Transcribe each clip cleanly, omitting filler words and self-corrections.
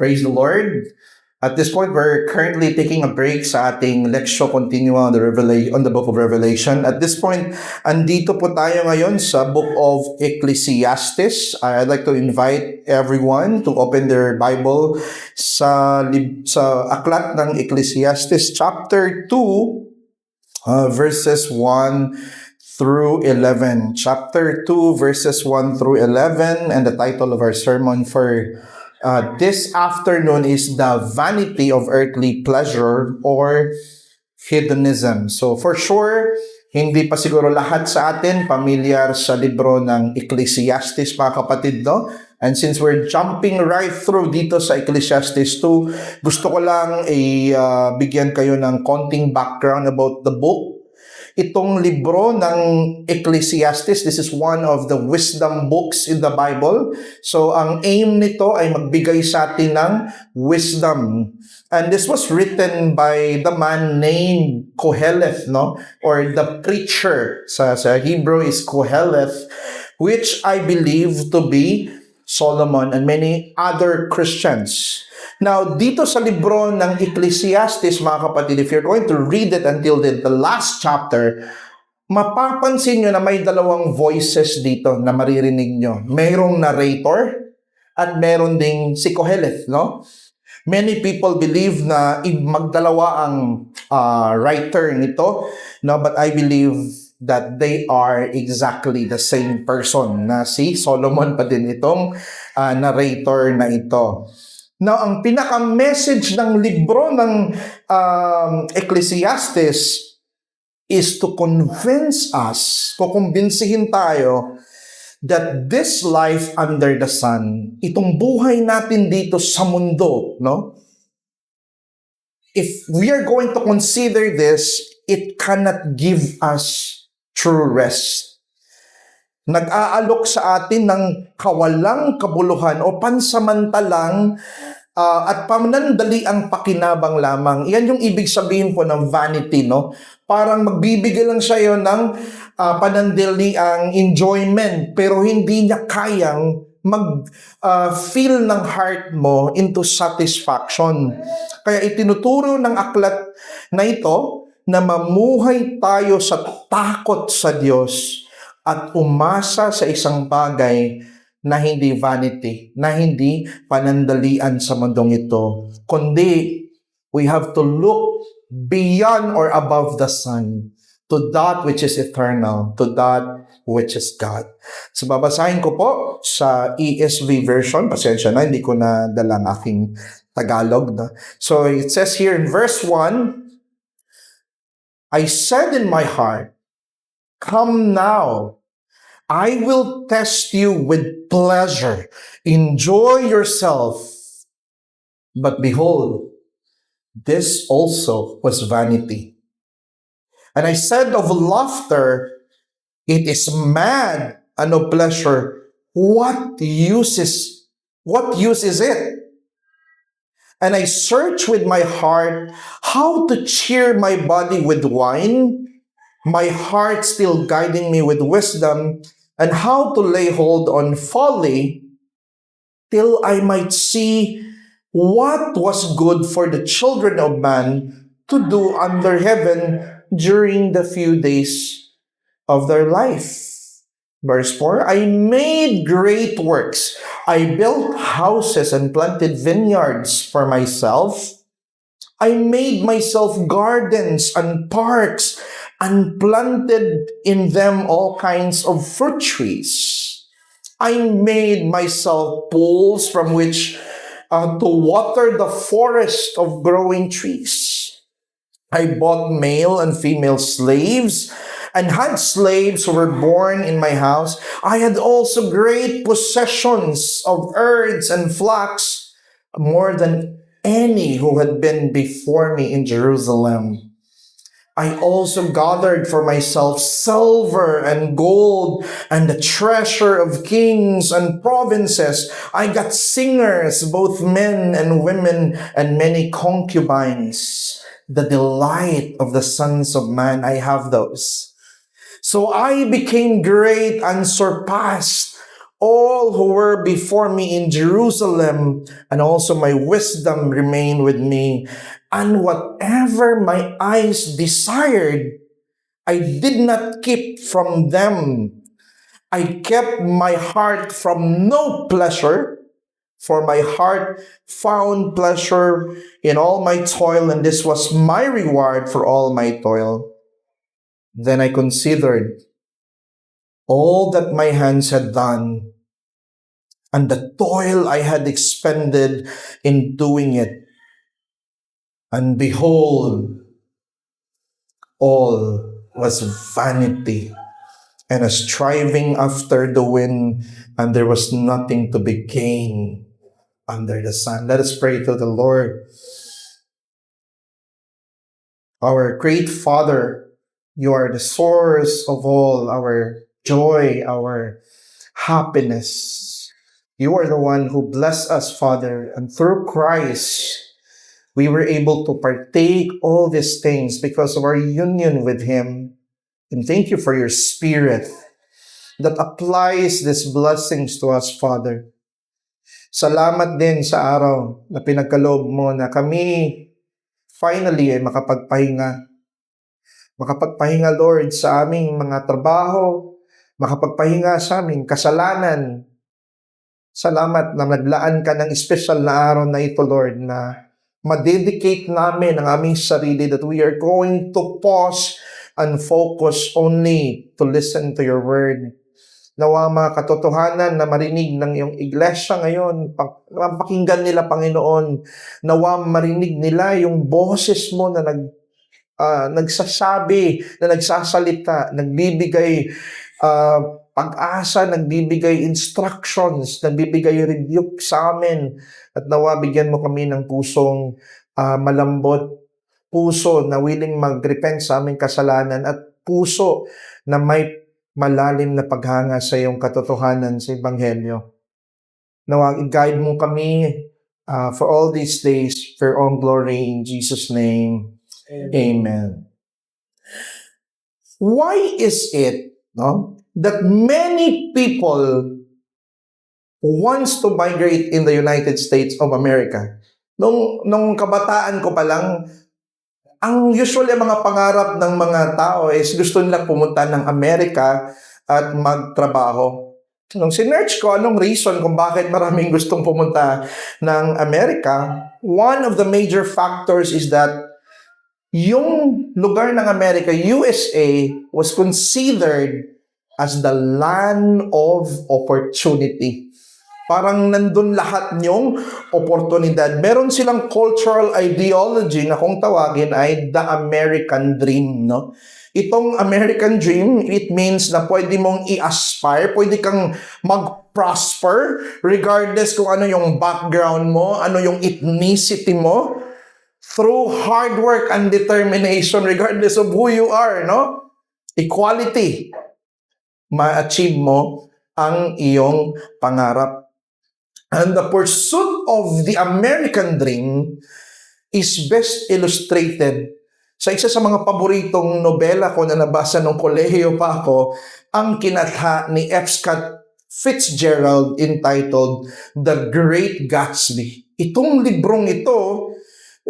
Praise the Lord. At this point, we're currently taking a break sa ating Lectio Continua on the book of Revelation. At this point, andito po tayo ngayon sa book of Ecclesiastes. I'd like to invite everyone to open their Bible sa aklat ng Ecclesiastes chapter 2, verses 1 through 11. Chapter 2, verses 1 through 11, and the title of our sermon for this afternoon is The Vanity of Earthly Pleasure or Hedonism. So for sure, hindi pa siguro lahat sa atin pamilyar sa libro ng Ecclesiastes, mga kapatid, no? And since we're jumping right through dito sa Ecclesiastes 2, gusto ko lang bigyan kayo ng konting background about the book. Itong libro ng Ecclesiastes, this is one of the wisdom books in the Bible. So, ang aim nito ay magbigay sa atin ng wisdom. And this was written by the man named Koheleth, no? Or the preacher. Sa Hebrew is Koheleth, which I believe to be Solomon and many other Christians. Now, dito sa libro ng Ecclesiastes, mga kapatid, if you're going to read it until the last chapter, mapapansin nyo na may dalawang voices dito na maririnig nyo. Mayroong narrator at meron ding si Koheleth, no? Many people believe na magdalawa ang writer nito, no? But I believe that they are exactly the same person, na si Solomon pa din itong narrator na ito. Now, ang pinaka-message ng libro ng Ecclesiastes is to convince us, kukumbinsihin tayo, that this life under the sun, itong buhay natin dito sa mundo, no? If we are going to consider this, it cannot give us true rest. Nag-aalok sa atin ng kawalang kabuluhan o pansamantalang at panandali ang pakinabang lamang. Yan yung ibig sabihin po ng vanity, no? Parang magbibigay lang siya yun ng panandali ang enjoyment, pero hindi niya kayang mag-feel ng heart mo into satisfaction. Kaya itinuturo ng aklat na ito na mamuhay tayo sa takot sa Diyos at umasa sa isang bagay na hindi vanity, na hindi panandalian sa mundong ito, kundi we have to look beyond or above the sun to that which is eternal, to that which is God. So babasahin ko po sa ESV version, pasensya na, hindi ko na dalang aking Tagalog. No? So it says here in verse 1, I said in my heart, come now, I will test you with pleasure. Enjoy yourself. But behold, this also was vanity. And I said of laughter, it is mad, and of pleasure, what use is it? And I searched with my heart how to cheer my body with wine, my heart still guiding me with wisdom, and how to lay hold on folly, till I might see what was good for the children of man to do under heaven during the few days of their life. Verse 4, I made great works. I built houses and planted vineyards for myself. I made myself gardens and parks and planted in them all kinds of fruit trees. I made myself pools from which to water the forest of growing trees. I bought male and female slaves and had slaves who were born in my house. I had also great possessions of herds and flocks, more than any who had been before me in Jerusalem. I also gathered for myself silver and gold and the treasure of kings and provinces. I got singers, both men and women, and many concubines. The delight of the sons of man, I have those. So I became great and surpassed all who were before me in Jerusalem, and also my wisdom remained with me. And whatever my eyes desired, I did not keep from them. I kept my heart from no pleasure, for my heart found pleasure in all my toil, and this was my reward for all my toil. Then I considered all that my hands had done, and the toil I had expended in doing it. And behold, all was vanity and a striving after the wind, and there was nothing to be gained under the sun. Let us pray to the Lord. Our great Father, you are the source of all our joy, our happiness. You are the one who blessed us, Father, and through Christ, we were able to partake all these things because of our union with Him. And thank you for your Spirit that applies these blessings to us, Father. Salamat din sa araw na pinagkaloob mo na kami finally ay makapagpahinga. Makapagpahinga, Lord, sa aming mga trabaho, makapagpahinga sa aming kasalanan. Salamat na naglaan ka ng special na araw na ito, Lord, na ma-dedicate namin ang aming sarili, that we are going to pause and focus only to listen to your word. Nawa mga katotohanan na marinig ng iyong iglesia ngayon, mapakinggan nila, Panginoon. Nawa marinig nila yung boses mo na nagsasabi, na nagsasalita, nagbibigay pag-asa, nagbibigay instructions, nagbibigay rebuke sa amin. At nawa bigyan mo kami ng pusong malambot, puso na willing mag-repent sa aming kasalanan, at puso na may malalim na paghanga sa iyong katotohanan sa Ebanghelyo. Nawa i-guide mo kami for all these days, for all glory in Jesus' name. Amen. Why is it that many people wants to migrate in the United States of America? Nung kabataan ko pa lang, ang usually mga pangarap ng mga tao is gusto nila pumunta ng Amerika at magtrabaho. Nung sinearch ko anong reason kung bakit maraming gustong pumunta ng Amerika, one of the major factors is that yung lugar ng Amerika, USA, was considered as the land of opportunity. Parang nandun lahat niyong oportunidad. Meron silang cultural ideology na kung tawagin ay the American Dream, no? Itong American Dream, it means na pwede mong i-aspire, pwede kang mag-prosper regardless kung ano yung background mo, ano yung ethnicity mo, through hard work and determination regardless of who you are, no? Equality. Ma-achieve mo ang iyong pangarap. And the pursuit of the American Dream is best illustrated sa isa sa mga paboritong nobela ko na nabasa nung kolehiyo pa ako, ang kinatha ni F. Scott Fitzgerald entitled The Great Gatsby. Itong librong ito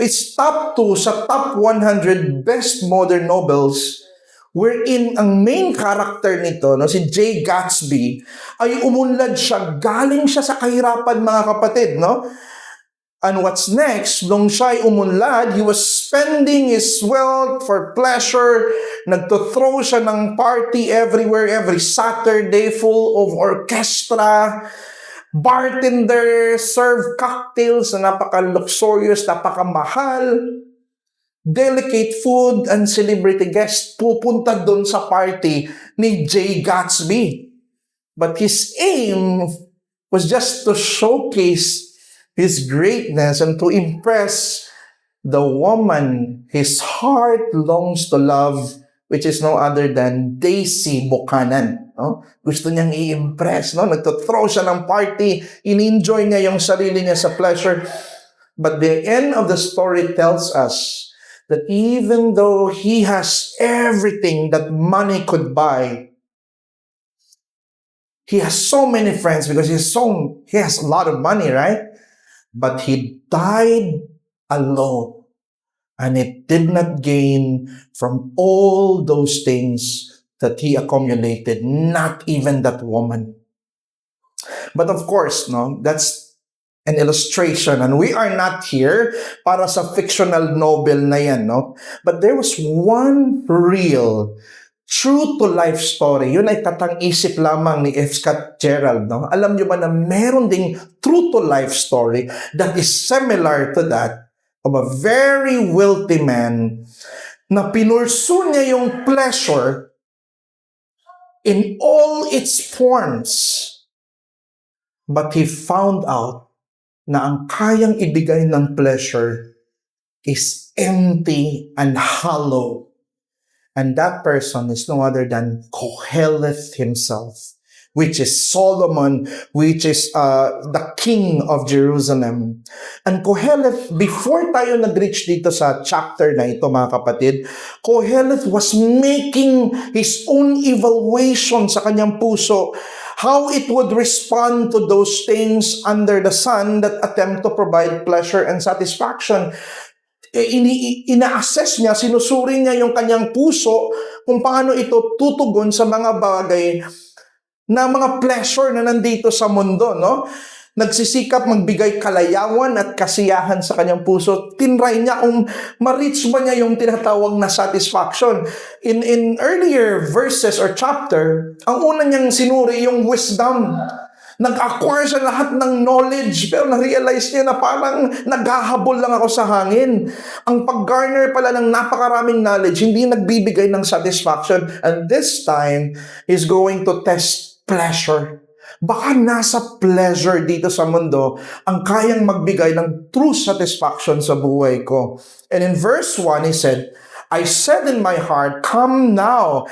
is top 2 sa top 100 best modern novels, wherein ang main character nito, si Jay Gatsby, ay umunlad siya, galing siya sa kahirapan, mga kapatid, no? And what's next, nung siya ay umunlad, he was spending his wealth for pleasure, nagto-throw siya ng party everywhere, every Saturday, full of orchestra, bartender, serve cocktails na napaka-luxurious, napaka-mahal, delicate food, and celebrity guests pupunta doon sa party ni Jay Gatsby. But his aim was just to showcase his greatness and to impress the woman his heart longs to love, which is no other than Daisy Buchanan. No? Gusto niyang i-impress. No? Nagto-throw siya ng party, in-enjoy niya yung sarili niya sa pleasure. But the end of the story tells us that even though he has everything that money could buy, He has so many friends because he has a lot of money, right? But he died alone, and it did not gain from all those things that he accumulated, not even that woman. But of course, no, that's an illustration, and we are not here para sa fictional novel na yan, no? But there was one real true to life story. Yun ay katang-isip lamang ni F. Scott Gerald, no? Alam nyo ba na meron ding true to life story that is similar to that of a very wealthy man na pinursu niya yung pleasure in all its forms. But he found out na ang kayang ibigay ng pleasure is empty and hollow. And that person is no other than Koheleth himself, which is Solomon, which is the king of Jerusalem. And Koheleth, before tayo nag-reach dito sa chapter na ito, mga kapatid, Koheleth was making his own evaluation sa kanyang puso, how it would respond to those things under the sun that attempt to provide pleasure and satisfaction. Ina-assess niya, sinusuri niya yung kanyang puso kung paano ito tutugon sa mga bagay na mga pleasure na nandito sa mundo, no? Nagsisikap magbigay kalayawan at kasiyahan sa kanyang puso. Tinry niya kung ma-reach ba niya yung tinatawag na satisfaction. In earlier verses or chapter, ang una niyang sinuri yung wisdom. Nag-acquire siya lahat ng knowledge, pero na-realize niya na parang naghahabol lang ako sa hangin. Ang pag-garner pala ng napakaraming knowledge, hindi nagbibigay ng satisfaction. And this time, he's going to test pleasure. Baka nasa pleasure dito sa mundo ang kayang magbigay ng true satisfaction sa buhay ko. And in verse 1, he said, I said in my heart, come now,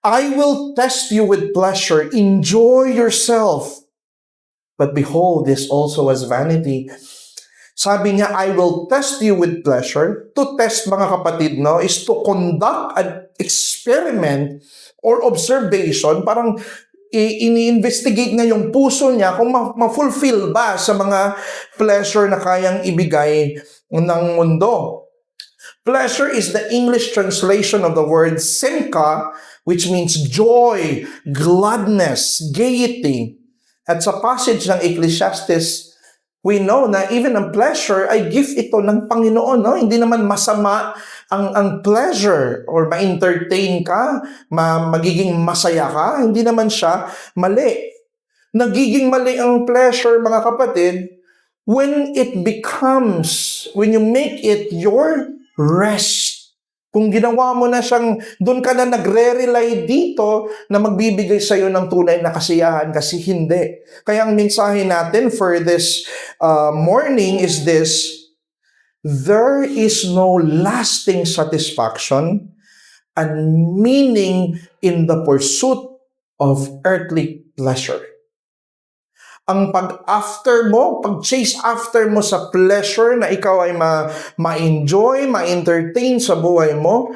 I will test you with pleasure, enjoy yourself. But behold, this also was vanity. Sabi niya, I will test you with pleasure. To test, mga kapatid, no, is to conduct an experiment or observation. Parang ini-investigate niya yung puso niya kung ma-fulfill ba sa mga pleasure na kayang ibigay ng mundo. Pleasure is the English translation of the word simcha, which means joy, gladness, gaiety. At sa passage ng Ecclesiastes, we know na even ang pleasure ay gift ito ng Panginoon. No? Hindi naman masama ang pleasure or ma-entertain ka, magiging masaya ka. Hindi naman siya mali. Nagiging mali ang pleasure, mga kapatid, when you make it your rest. Kung ginawa mo na siyang, doon ka na nagre-rely dito na magbibigay sa'yo ng tunay na kasiyahan, kasi hindi. Kaya ang mensahe natin for this morning is this: there is no lasting satisfaction and meaning in the pursuit of earthly pleasure. Ang pag-chase after mo sa pleasure na ikaw ay ma-enjoy, ma-entertain sa buhay mo,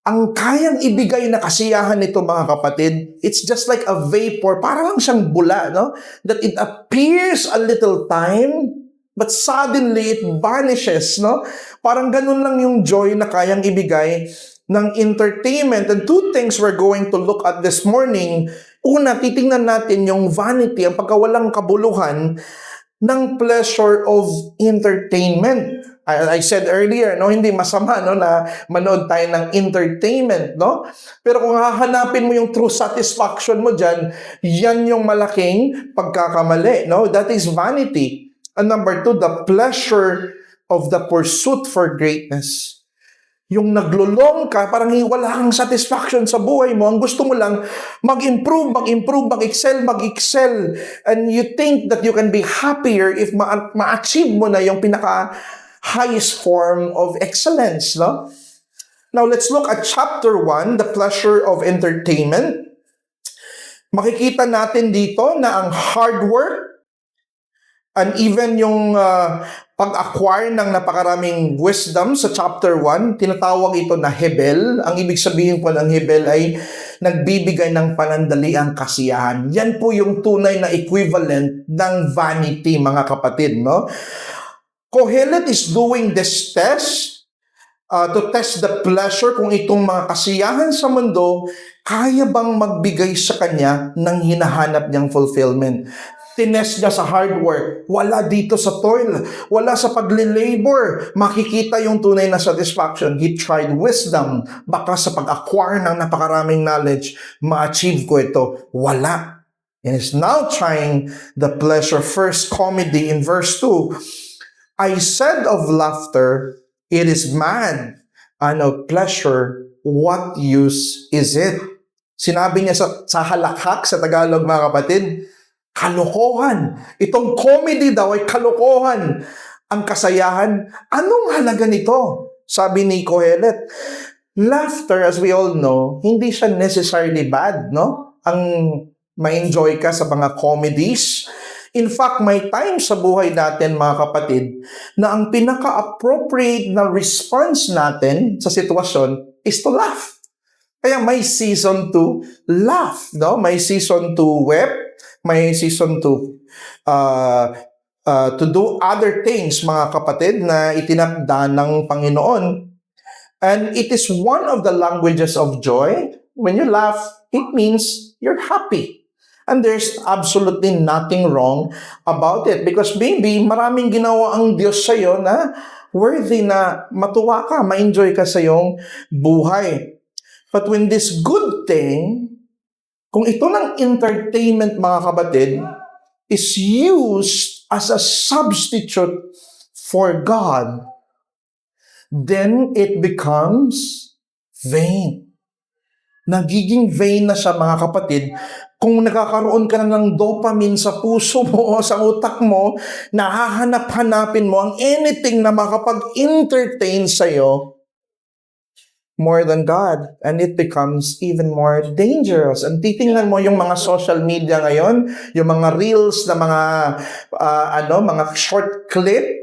ang kayang ibigay na kasiyahan nito, mga kapatid, it's just like a vapor, para lang siyang bula, no? That it appears a little time, but suddenly it vanishes, no? Parang ganun lang yung joy na kayang ibigay ng entertainment. And two things we're going to look at this morning. Una, titingnan natin yung vanity, ang pagkawalang kabuluhan ng pleasure of entertainment. I said earlier, no, hindi masama, no, na manood tayo ng entertainment, no? Pero kung hahanapin mo yung true satisfaction mo diyan, yan yung malaking pagkakamali, no? That is vanity. And number two, the pleasure of the pursuit for greatness. Yung naglulong ka, parang wala kang satisfaction sa buhay mo. Ang gusto mo lang, mag-improve, mag-excel. And you think that you can be happier if ma-achieve mo na yung pinaka-highest form of excellence, no? Now, let's look at chapter 1, the pleasure of entertainment. Makikita natin dito na ang hard work and even yung pag-acquire ng napakaraming wisdom sa chapter 1, tinatawag ito na hebel. Ang ibig sabihin po ng hebel ay nagbibigay ng panandaliang kasiyahan. Yan po yung tunay na equivalent ng vanity, mga kapatid, no? Kohelet is doing this test to test the pleasure kung itong mga kasiyahan sa mundo kaya bang magbigay sa kanya ng hinahanap niyang fulfillment. Tinest niya sa hard work, wala dito sa toil, wala sa pagli-labor, makikita yung tunay na satisfaction. He tried wisdom, baka sa pag-acquire ng napakaraming knowledge, ma-achieve ko ito. Wala. And is now trying the pleasure. First comedy in verse 2. I said of laughter, it is mad, and of pleasure, what use is it? Sinabi niya sa halakhak sa Tagalog, mga kapatid, kalokohan. Itong comedy daw ay kalokohan. Ang kasayahan, anong halaga nito? Sabi ni Kohelet. Laughter, as we all know, hindi siya necessarily bad, no? Ang ma-enjoy ka sa mga comedies. In fact, may time sa buhay natin, mga kapatid, na ang pinaka-appropriate na response natin sa sitwasyon is to laugh. Kaya may season to laugh, no? May season to weep, may season to do other things, mga kapatid, na itinakda ng Panginoon. And it is one of the languages of joy. When you laugh, it means you're happy. And there's absolutely nothing wrong about it. Because maybe maraming ginawa ang Diyos sa'yo na worthy na matuwa ka, ma-enjoy ka sa iyong buhay. But when this good thing, kung ito ng entertainment, mga kapatid, is used as a substitute for God, then it becomes vain. Nagiging vain na siya, mga kapatid, kung nakakaroon ka na ng dopamine sa puso mo o sa utak mo, nahahanap-hanapin mo ang anything na makapag-entertain sa'yo more than God. And it becomes even more dangerous. And titingnan mo yung mga social media ngayon, yung mga reels na mga short clip,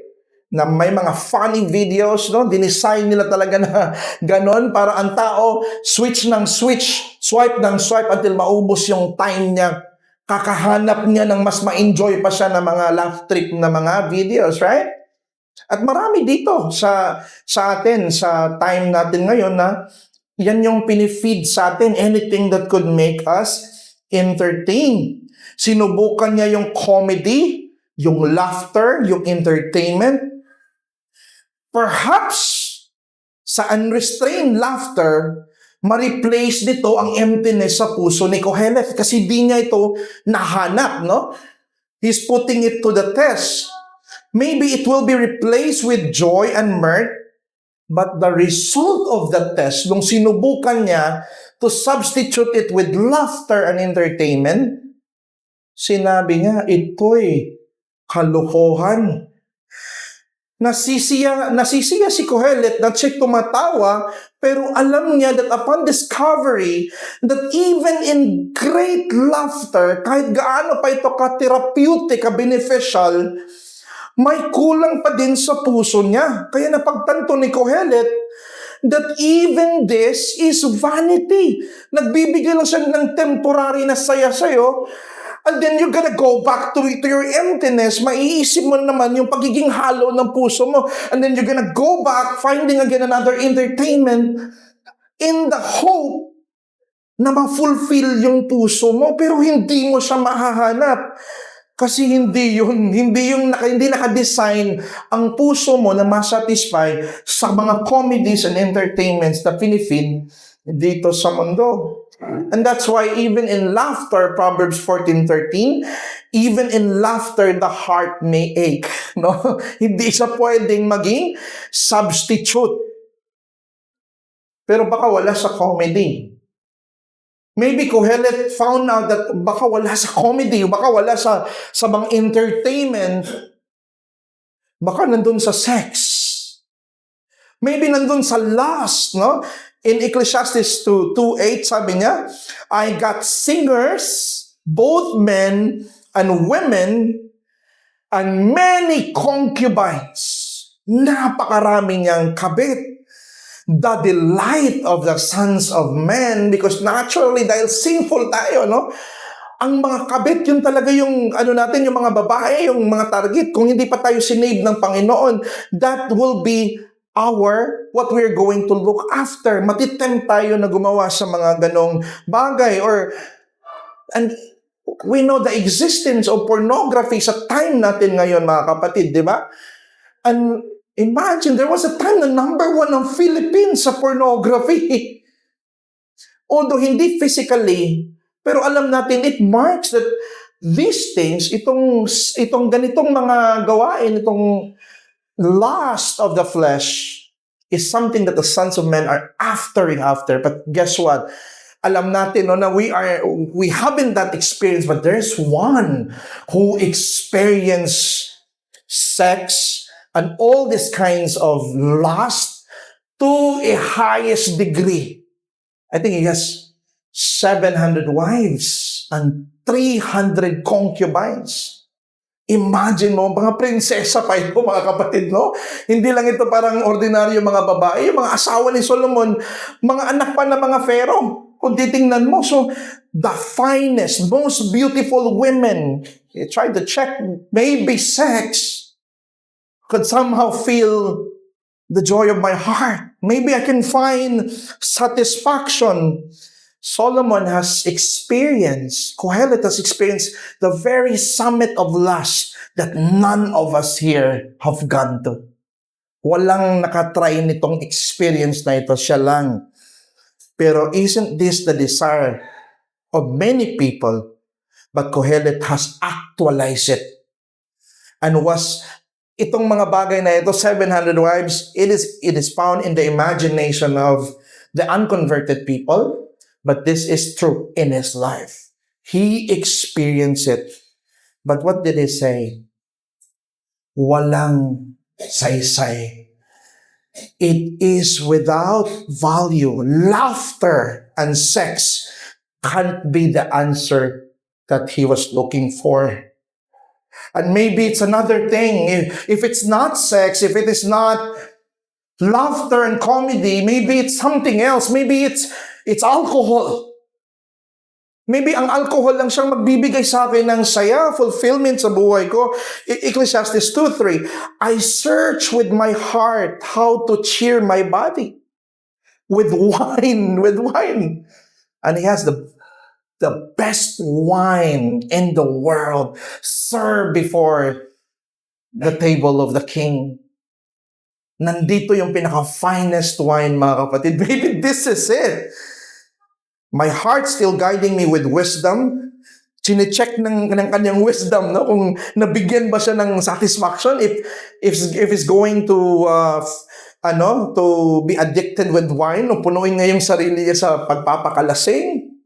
na may mga funny videos, no? Dinesign nila talaga na ganon para ang tao switch ng switch, swipe ng swipe until maubos yung time niya. Kakahanap niya ng mas ma-enjoy pa siya ng mga laugh trip na mga videos, right? At marami dito sa atin, sa time natin ngayon na yan yung pinifeed sa atin, anything that could make us entertain. Sinubukan niya yung comedy, yung laughter, yung entertainment. Perhaps sa unrestrained laughter, ma-replace dito ang emptiness sa puso ni Kohelet kasi di niya ito nahanap, no? He's putting it to the test. Maybe it will be replaced with joy and mirth, but the result of the test, nung sinubukan niya to substitute it with laughter and entertainment, sinabi niya, ito'y kalokohan. Nasisiya si Kohelet na siya tumatawa, pero alam niya that upon discovery, that even in great laughter, kahit gaano pa ito ka-therapeutic, ka-beneficial, may kulang pa din sa puso niya. Kaya napagtanto ni Kohelet that even this is vanity. Nagbibigay lang siya ng temporary na saya sa'yo, and then you're gonna go back to your emptiness. Maiisip mo naman yung pagiging hollow ng puso mo. And then you're gonna go back, finding again another entertainment in the hope na ma-fulfill yung puso mo. Pero hindi mo siya mahahanap. Kasi hindi naka-design ang puso mo na ma-satisfy sa mga comedies and entertainments na pinifeed dito sa mundo. And that's why even in laughter, Proverbs 14:13, even in laughter, the heart may ache. No? Hindi siya pwedeng maging substitute. Pero baka wala sa comedy. Maybe Kohelet found out that baka wala sa comedy, baka wala sa mga entertainment, baka nandun sa sex. Maybe nandun sa lust, no? In Ecclesiastes 2:8, sabi niya, I got singers, both men and women, and many concubines. Napakarami niyang kabit. the delight of the sons of men, because naturally, dahil sinful tayo, no? Ang mga kabit, yun talaga yung, natin, yung mga babae, yung mga target. Kung hindi pa tayo sinave ng Panginoon, that will be what we're going to look after. Matitempt tayo na gumawa sa mga ganong bagay. And we know the existence of pornography sa time natin ngayon, mga kapatid, di ba? And imagine, there was a time na number 1 ng Philippines sa pornography. Although hindi physically, pero alam natin, it marks that these things, itong ganitong mga gawain, itong lust of the flesh, is something that the sons of men are after. But guess what? Alam natin, no, na we haven't that experience, but there's one who experienced sex and all these kinds of lust to a highest degree. I think he has 700 wives and 300 concubines. Imagine mo, mga prinsesa pa ito, mga kapatid, no? Hindi lang ito parang ordinaryo mga babae. Yung mga asawa ni Solomon, mga anak pa ng mga pharaoh. Kung titingnan mo, so the finest, most beautiful women, you try to check, maybe sex could somehow fill the joy of my heart. Maybe I can find satisfaction. Solomon has experienced, Kohelet has experienced the very summit of lust that none of us here have gone to. Walang nakatry nitong experience na ito, siya lang. Pero isn't this the desire of many people? But Kohelet has actualized it. And itong mga bagay na ito, 700 wives, it is found in the imagination of the unconverted people. But this is true in his life. He experienced it. But what did he say? Walang saysay. It is without value. Laughter and sex can't be the answer that he was looking for. And maybe it's another thing. If it's not sex, if it is not laughter and comedy, maybe it's something else. Maybe it's alcohol. Maybe ang alcohol lang siyang magbibigay sa akin ng saya, fulfillment sa buhay ko. Ecclesiastes 2:3, I search with my heart how to cheer my body. With wine. And he has the best wine in the world served before the table of the king. Nandito yung pinaka-finest wine, mga kapatid. Maybe this is it. My heart still guiding me with wisdom. Chine-check ng kanyang wisdom, no? Kung nabigyan ba siya ng satisfaction, if he's going to be addicted with wine, o punuin niya yung sarili niya sa pagpapakalasing.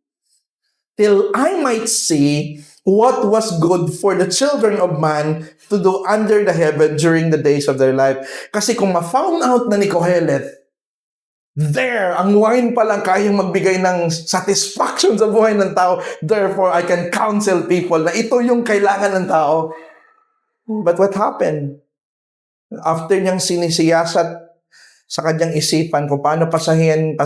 Till I might see what was good for the children of man to do under the heaven during the days of their life. Kasi kung ma-found out na ni Kohelet, ang wine pa lang kayang magbigay ng satisfaction sa buhay ng tao. Therefore, I can counsel people na ito yung kailangan ng tao. But what happened? After niyang sinisiyasat sa kanyang isipan kung paano pasayahin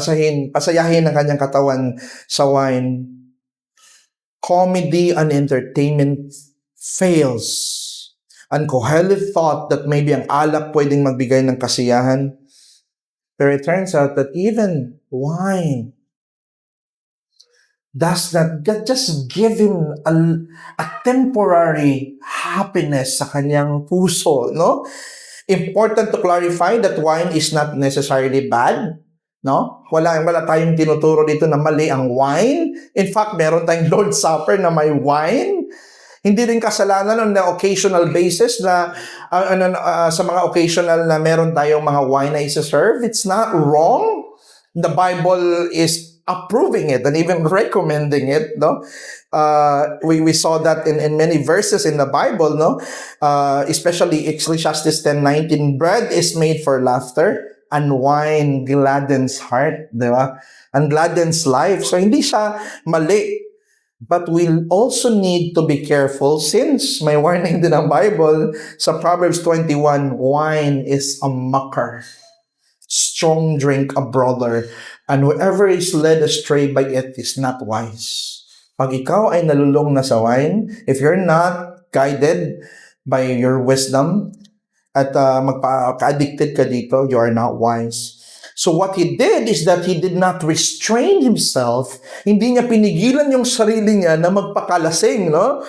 ang kanyang katawan sa wine, comedy and entertainment fails. And Kohelet thought that maybe ang alak pwedeng magbigay ng kasiyahan. But it turns out that even wine does not just give him a temporary happiness sa kanyang puso, no? Important to clarify that wine is not necessarily bad, no? Wala tayong tinuturo dito na mali ang wine. In fact, meron tayong Lord's Supper na may wine. Hindi rin kasalanan on the occasional basis na sa mga occasional na meron tayong mga wine na isa-serve. It's not wrong. The Bible is approving it and even recommending it, no? We saw that in many verses in the Bible, no? Especially Ecclesiastes 10:19, bread is made for laughter and wine gladdens heart, di ba? And gladdens life. So hindi siya mali. But we'll also need to be careful since may warning din ang Bible sa Proverbs 21, wine is a mocker. strong drink a brawler, and whoever is led astray by it is not wise. Pag ikaw ay nalulong na sa wine, if you're not guided by your wisdom, at magpa-addicted ka dito, you are not wise. So what he did is that he did not restrain himself. Hindi niya pinigilan yung sarili niya na magpakalasing, no?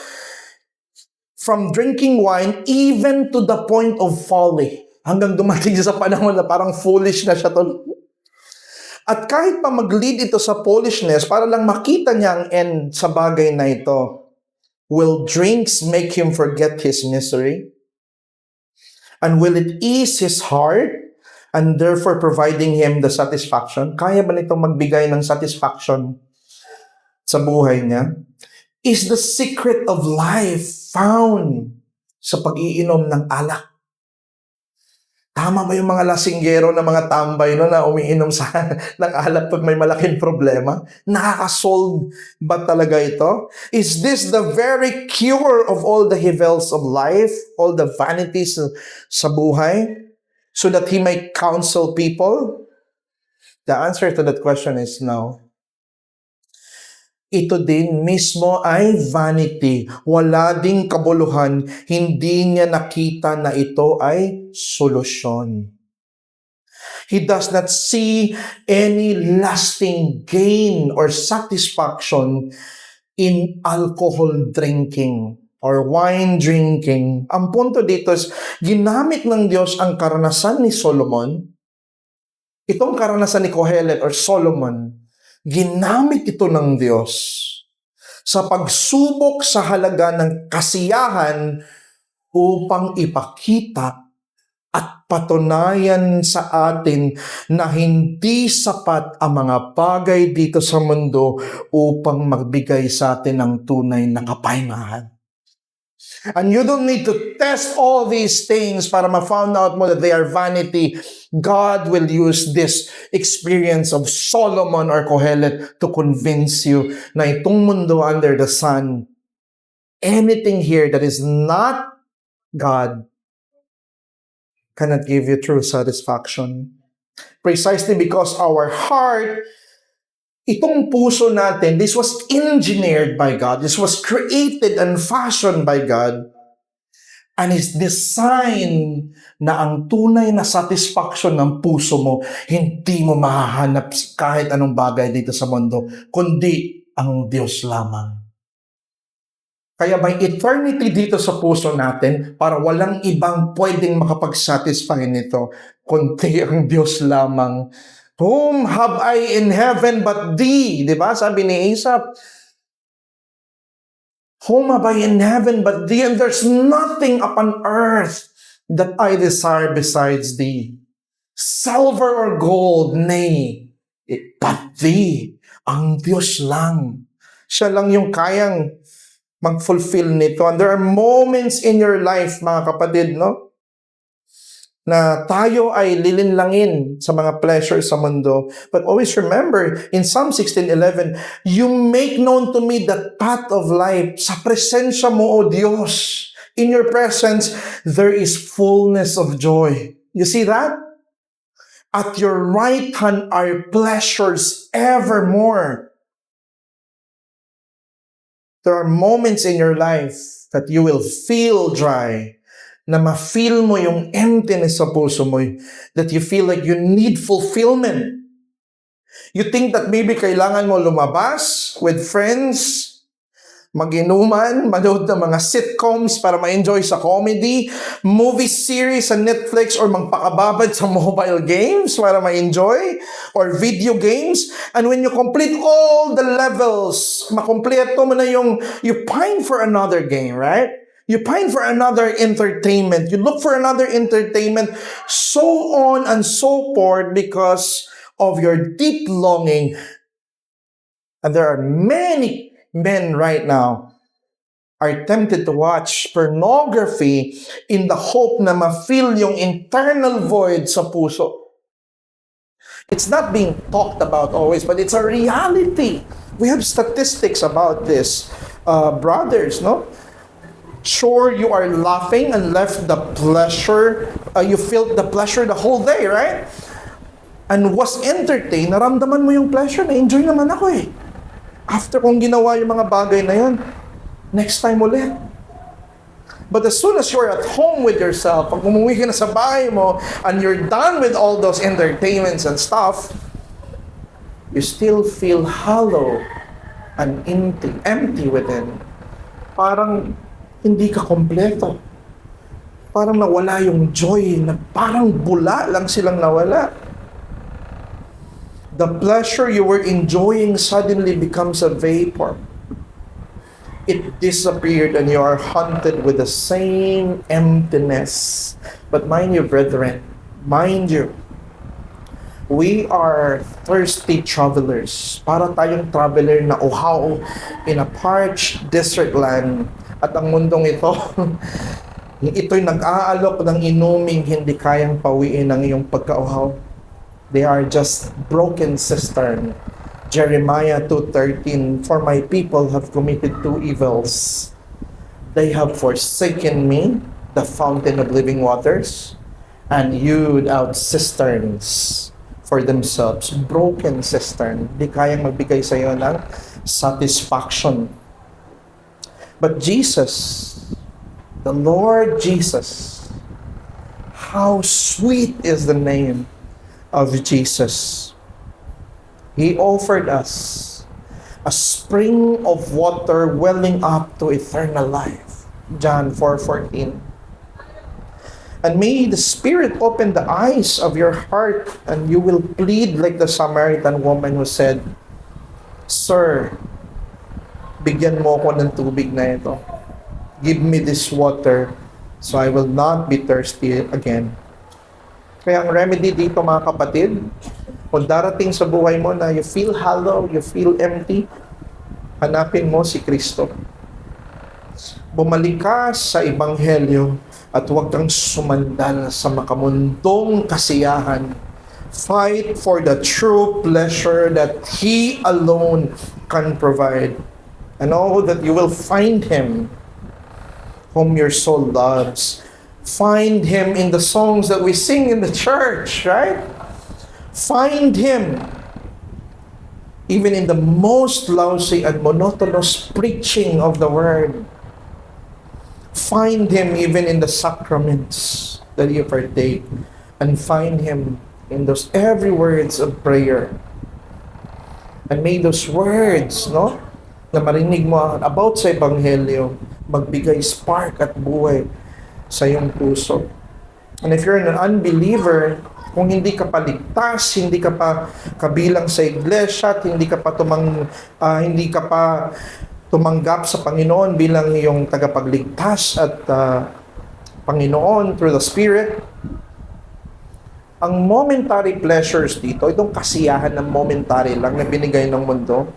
From drinking wine even to the point of folly. Hanggang dumating sa panahon na parang foolish na siya to. At kahit pa mag-lead ito sa foolishness, para lang makita niya ang end sa bagay na ito. Will drinks make him forget his misery? And will it ease his heart and therefore providing him the satisfaction? Kaya ba nitong magbigay ng satisfaction sa buhay niya? Is the secret of life found sa pag-iinom ng alak? Tama ba yung mga lasinggero na mga tambay no, na umiinom ng alak pag may malaking problema? Nakakasolve ba talaga ito? Is this the very cure of all the evils of life, all the vanities sa buhay, so that he might counsel people? The answer to that question is no. Ito din mismo ay vanity. Wala ding kabuluhan. Hindi niya nakita na ito ay solusyon. He does not see any lasting gain or satisfaction in alcohol drinking or wine drinking. Ang punto dito is, ginamit ng Diyos ang karanasan ni Solomon. Itong karanasan ni Kohelet or Solomon, ginamit ito ng Diyos sa pagsubok sa halaga ng kasiyahan upang ipakita at patunayan sa atin na hindi sapat ang mga bagay dito sa mundo upang magbigay sa atin ng tunay na kapahingahan. And you don't need to test all these things para ma-found out mo that they are vanity. God will use this experience of Solomon or Kohelet to convince you na itong mundo under the sun, anything here that is not God cannot give you true satisfaction. Precisely because our heart, itong puso natin, this was engineered by God. This was created and fashioned by God. And is designed na ang tunay na satisfaction ng puso mo, hindi mo mahahanap kahit anong bagay dito sa mundo, kundi ang Diyos lamang. Kaya may eternity dito sa puso natin para walang ibang pwedeng makapag-satisfy nito, kundi ang Diyos lamang. Whom have I in heaven but thee? Diba? Sabi ni Asaph, whom have I in heaven but thee? And there's nothing upon earth that I desire besides thee. Silver or gold, nay, but thee, ang Diyos lang. Siya lang yung kayang mag-fulfill nito. And there are moments in your life, mga kapatid, no? Na tayo ay lilinlangin sa mga pleasure sa mundo. But always remember, in Psalm 16:11, you make known to me the path of life. Sa presensya mo, O Diyos, in your presence, there is fullness of joy. You see that? At your right hand are pleasures evermore. There are moments in your life that you will feel dry, na ma-feel mo yung emptiness sa puso mo, that you feel like you need fulfillment. You think that maybe kailangan mo lumabas with friends, mag-inuman, manood ng mga sitcoms para ma-enjoy sa comedy, movie series sa Netflix, or magpakababad sa mobile games para ma-enjoy, or video games. And when you complete all the levels, makompleto mo na yung, you pine for another game, right? You pine for another entertainment. You look for another entertainment, so on and so forth, because of your deep longing. And there are many men right now are tempted to watch pornography in the hope na ma-feel yung internal void sa puso. It's not being talked about always, but it's a reality. We have statistics about this, brothers, no? Sure, you are laughing and left the pleasure, you felt the pleasure the whole day, right? and was entertained, naramdaman mo yung pleasure, na-enjoy naman ako eh. After kong ginawa yung mga bagay na yun, next time ulit. But as soon as you're at home with yourself, pag umuwi ka na sa bahay mo, and you're done with all those entertainments and stuff, you still feel hollow and empty within. Parang hindi ka kompleto. Parang nawala yung joy, na parang bula lang silang nawala. The pleasure you were enjoying suddenly becomes a vapor. It disappeared and you are haunted with the same emptiness. But mind you, brethren, mind you, we are thirsty travelers. Para tayong traveler na uhaw in a parched desert land. At ang mundong ito, ito'y nag-aalok ng inuming hindi kayang pawiin ng iyong pagkauhaw. They are just broken cistern. Jeremiah 2:13, for my people have committed two evils. They have forsaken me, the fountain of living waters, and hewed out cisterns for themselves. Broken cistern. Di kayang magbigay sa iyo ng satisfaction. But Jesus, the Lord Jesus, how sweet is the name of Jesus. He offered us a spring of water welling up to eternal life. John 4:14. And may the Spirit open the eyes of your heart, and you will plead like the Samaritan woman who said, Sir, bigyan mo ko ng tubig na ito. Give me this water so I will not be thirsty again. Kaya ang remedy dito, mga kapatid, kung darating sa buhay mo na you feel hollow, you feel empty, hanapin mo si Kristo. Bumalik ka sa Ebanghelyo at huwag kang sumandal sa makamundong kasiyahan. Fight for the true pleasure that He alone can provide. And know that you will find Him whom your soul loves. Find Him in the songs that we sing in the church, right? Find Him even in the most lousy and monotonous preaching of the Word. Find Him even in the sacraments that you partake. And find Him in those every words of prayer. And may those words, no, na marinig mo about sa Ebanghelyo, magbigay spark at buhay sa iyong puso. And if you're an unbeliever, kung hindi ka pa ligtas, hindi ka pa kabilang sa iglesia, at hindi ka pa tumanggap sa Panginoon bilang iyong tagapagligtas at Panginoon through the Spirit, ang momentary pleasures dito, itong kasiyahan ng momentary lang na binigay ng mundo,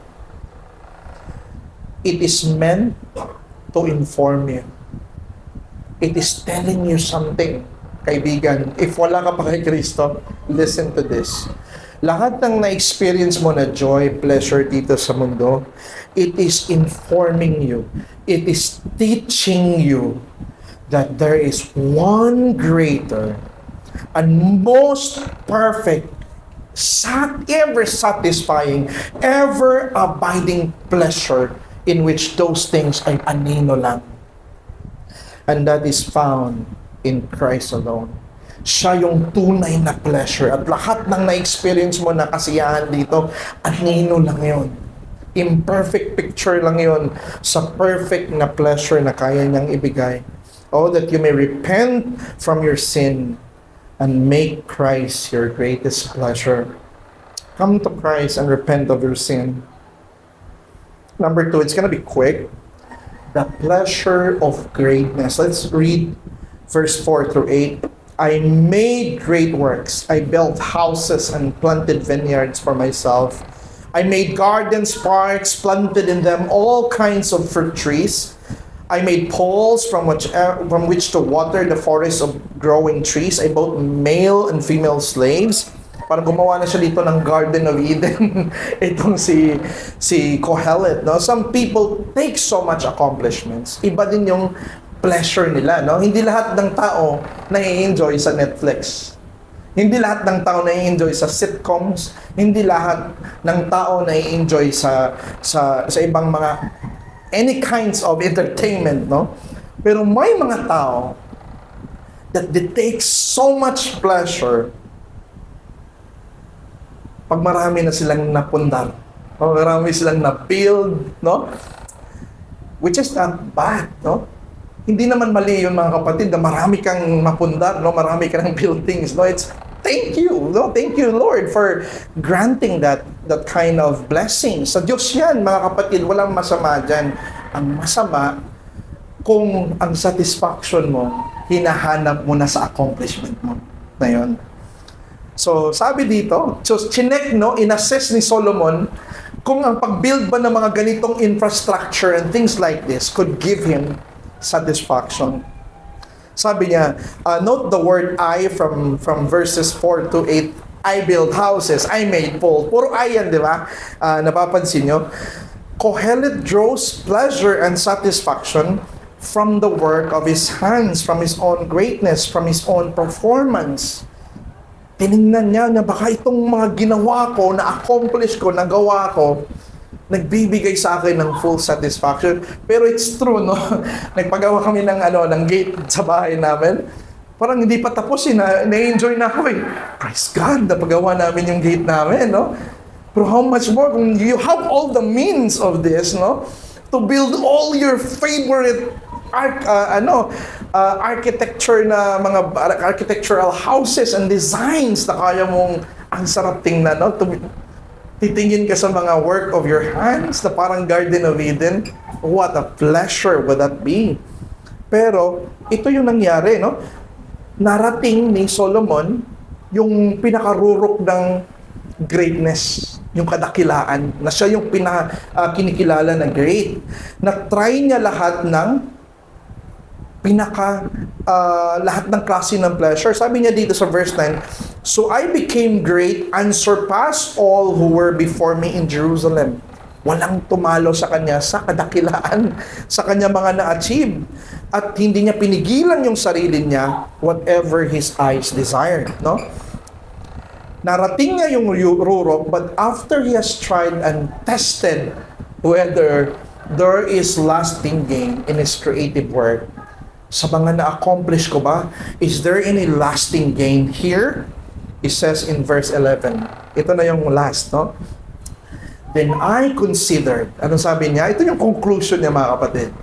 it is meant to inform you. It is telling you something, kaibigan. If wala ka pa kay Kristo, listen to this. Lahat ng na-experience mo na joy, pleasure dito sa mundo, it is informing you. It is teaching you that there is one greater and most perfect, ever satisfying, ever abiding pleasure in which those things ay anino lang. And that is found in Christ alone. Siya yung tunay na pleasure. At lahat ng na-experience mo na kasiyahan dito, anino lang yun. Imperfect picture lang yun sa perfect na pleasure na kaya niyang ibigay. Oh, that you may repent from your sin and make Christ your greatest pleasure. Come to Christ and repent of your sin. Number 2, it's gonna be quick. The pleasure of greatness. Let's read verse 4 through 8. I made great works. I built houses and planted vineyards for myself. I made gardens, parks, planted in them all kinds of fruit trees. I made poles from which to water the forest of growing trees. I bought male and female slaves. Parang gumawa na siya dito ng Garden of Eden. Itong si Kohelet, no? Some people take so much accomplishments. Iba din yung pleasure nila, no? Hindi lahat ng tao na-enjoy sa Netflix. Hindi lahat ng tao na-enjoy sa sitcoms, hindi lahat ng tao na-enjoy sa ibang mga any kinds of entertainment, no? Pero may mga tao that they take so much pleasure pag marami na silang napundar, pag marami silang na-build, no? Which is not bad, no? Hindi naman mali yun, mga kapatid, na marami kang mapundar, no? Marami ka ng buildings, no? It's thank you, no? Thank you, Lord, for granting that kind of blessing. Sa Diyos yan, mga kapatid, walang masama dyan. Ang masama, kung ang satisfaction mo, hinahanap mo na sa accomplishment mo na yun. So, sabi dito, so chinek, no, inassess ni Solomon kung ang pag-build ba ng mga ganitong infrastructure and things like this could give him satisfaction. Sabi niya, note the word I from verses 4 to 8. I build houses, I made poles. Puro I yan, di ba? Napapansin nyo? Kohelet draws pleasure and satisfaction from the work of his hands, from his own greatness, from his own performance. Tinignan niya baka itong mga ginawa ko, na-accomplish ko, nagawa ko, nagbibigay sa akin ng full satisfaction. Pero it's true, no? Nagpagawa kami ng gate sa bahay namin. Parang hindi pa tapos, na-enjoy na ako eh. Praise God, napagawa namin yung gate namin, no? Pero how much more kung you have all the means of this, no? To build all your favorite architecture na mga architectural houses and designs na kaya mong ang sarap tingnan, no? Titingin ka sa mga work of your hands na parang Garden of Eden. What a pleasure would that be? Pero, ito yung nangyari, no? Narating ni Solomon yung pinakarurok ng greatness, yung kadakilaan, na siya yung kinikilala na great. Na-try niya lahat ng lahat ng klase ng pleasure. Sabi niya dito sa verse 9, so I became great and surpassed all who were before me in Jerusalem. Walang tumalo sa kanya sa kadakilaan, sa kanya mga na-achieve. At hindi niya pinigilan yung sarili niya, whatever his eyes desired. No? Narating niya yung rurok, but after he has tried and tested whether there is lasting gain in his creative work, sa mga na-accomplish ko ba, is there any lasting gain here? It says in verse 11. Ito na yung last, no? Then I considered, anong sabi niya? Ito yung conclusion niya, mga kapatid.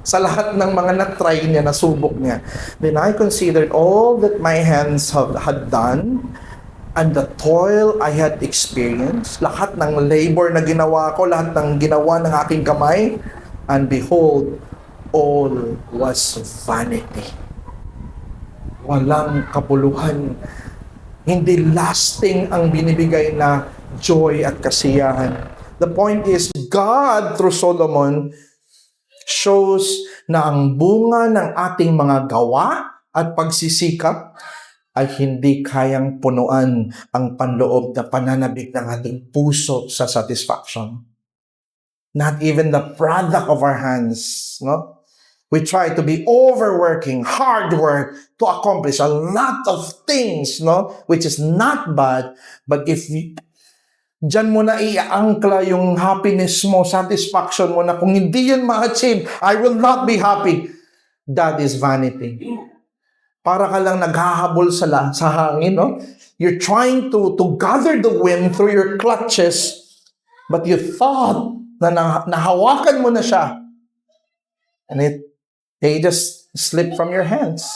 Sa lahat ng mga na-try niya, nasubok niya. Then I considered all that my hands had done, and the toil I had experienced, lahat ng labor na ginawa ko, lahat ng ginawa ng aking kamay, and behold, all was vanity. Walang kapuluhan. Hindi lasting ang binibigay na joy at kasiyahan. The point is, God through Solomon shows na ang bunga ng ating mga gawa at pagsisikap ay hindi kayang punuan ang panloob na pananabik ng ating puso sa satisfaction. Not even the product of our hands, no? We try to be overworking, hard work to accomplish a lot of things, no? Which is not bad, but if diyan mo na i-angkla yung happiness mo, satisfaction mo na kung hindi yun ma-achieve, I will not be happy. That is vanity. Para ka lang naghahabol sa hangin, no? You're trying to gather the wind through your clutches, but you thought na nahawakan mo na siya. And they just slip from your hands.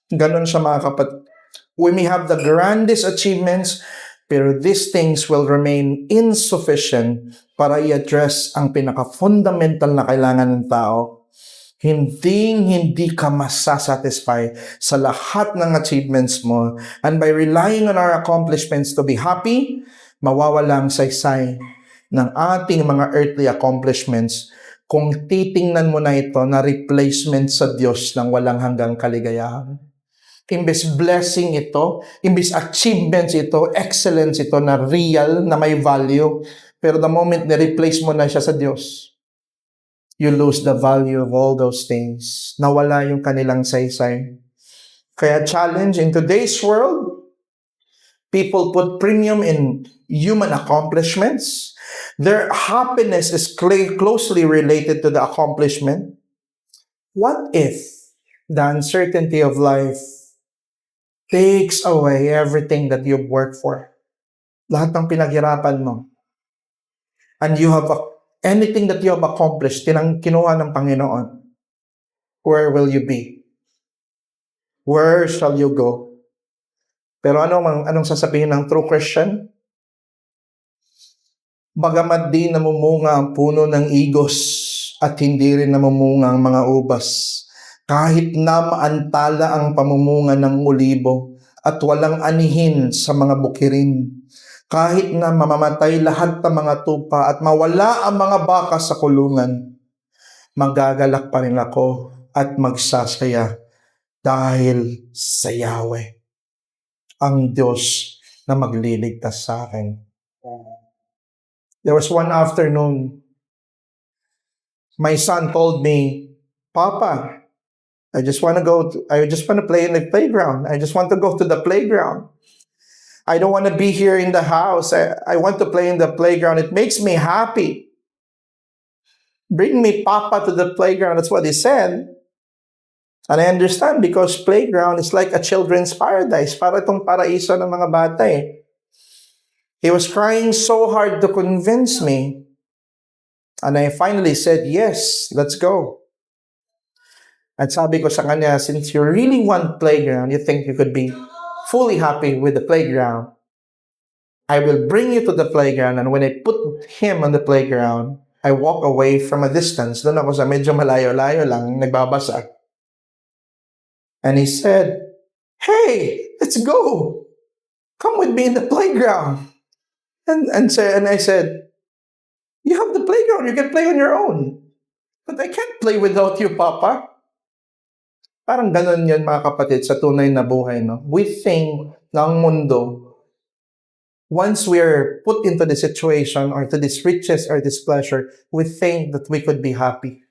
Ganon siya, mga kapatid. We may have the grandest achievements, pero these things will remain insufficient para i-address ang pinaka-fundamental na kailangan ng tao. Hindi ka masasatisfy sa lahat ng achievements mo. And by relying on our accomplishments to be happy, mawawala ang saysay ng ating mga earthly accomplishments kung titingnan mo na ito na replacement sa Diyos ng walang hanggang kaligayahan. Imbes blessing ito, imbes achievements ito, excellence ito na real, na may value, pero the moment na-replace mo na siya sa Diyos, you lose the value of all those things. Nawala yung kanilang saysay. Kaya challenge in today's world, People put premium in human accomplishments. Their happiness is closely related to the accomplishment. What if the uncertainty of life takes away everything that you've worked for? Lahat ng pinaghirapan mo. And you have anything that you have accomplished, kinuha ng Panginoon. Where will you be? Where shall you go? Pero anong sasabihin ng true Christian? Bagamat di namumunga ang puno ng igos at hindi rin namumunga ang mga ubas, kahit na maantala ang pamumunga ng ulibo at walang anihin sa mga bukirin, kahit na mamamatay lahat ng mga tupa at mawala ang mga baka sa kulungan, magagalak pa rin ako at magsasaya dahil sa Yahweh, ang Diyos na magliligtas sa akin. There was one afternoon, my son told me, Papa, I just want to play in the playground. I just want to go to the playground. I don't want to be here in the house. I want to play in the playground. It makes me happy. Bring me, Papa, to the playground. That's what he said. And I understand because playground is like a children's paradise. Para itong paraiso ng mga bata eh. He was trying so hard to convince me. And I finally said, yes, let's go. At sabi ko sa kanya, since you really want playground, you think you could be fully happy with the playground, I will bring you to the playground. And when I put him on the playground, I walk away from a distance. Doon ako sa medyo malayo-layo lang, nagbabasa. And he said, hey, let's go. Come with me in the playground. And I said, you have the playground. You can play on your own. But I can't play without you, Papa. Parang ganun yun, mga kapatid, sa tunay na buhay. No? We think ng mundo, once we're put into the situation or to this riches or this pleasure, we think that we could be happy.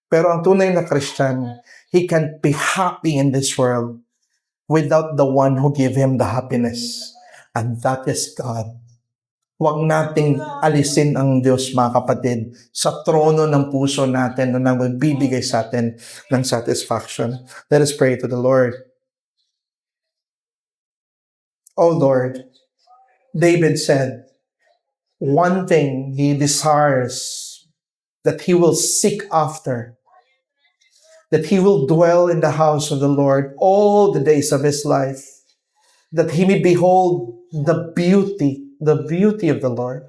Pero ang tunay na Christian, he can't be happy in this world without the one who gave him the happiness. And that is God. Huwag nating alisin ang Diyos, mga kapatid, sa trono ng puso natin na magbibigay sa atin ng satisfaction. Let us pray to the Lord. Oh Lord, David said, one thing he desires that he will seek after, that he will dwell in the house of the Lord all the days of his life, that he may behold the beauty of the Lord.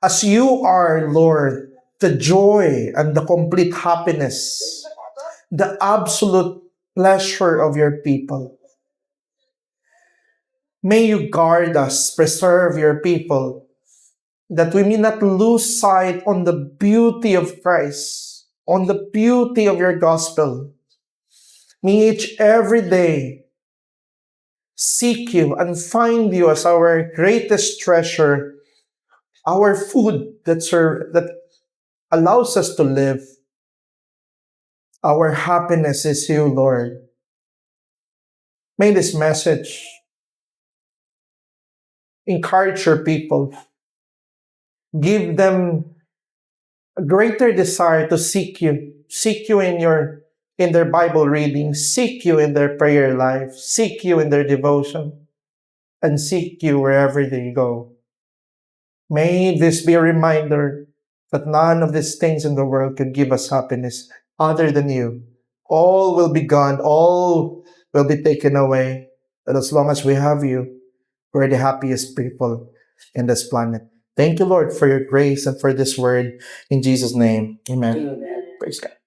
As you are, Lord, the joy and the complete happiness, the absolute pleasure of your people. May you guard us, preserve your people, that we may not lose sight on the beauty of Christ, on the beauty of your gospel. May each every day seek you and find you as our greatest treasure, our food that allows us to live. Our happiness is you, Lord. May this message encourage your people. Give them a greater desire to seek you in their Bible reading, seek you in their prayer life, seek you in their devotion, and seek you wherever they go. May this be a reminder that none of these things in the world could give us happiness other than you. All will be gone, all will be taken away. But as long as we have you, we're the happiest people in this planet. Thank you, Lord, for your grace and for this word. In Jesus' name, amen. Praise God.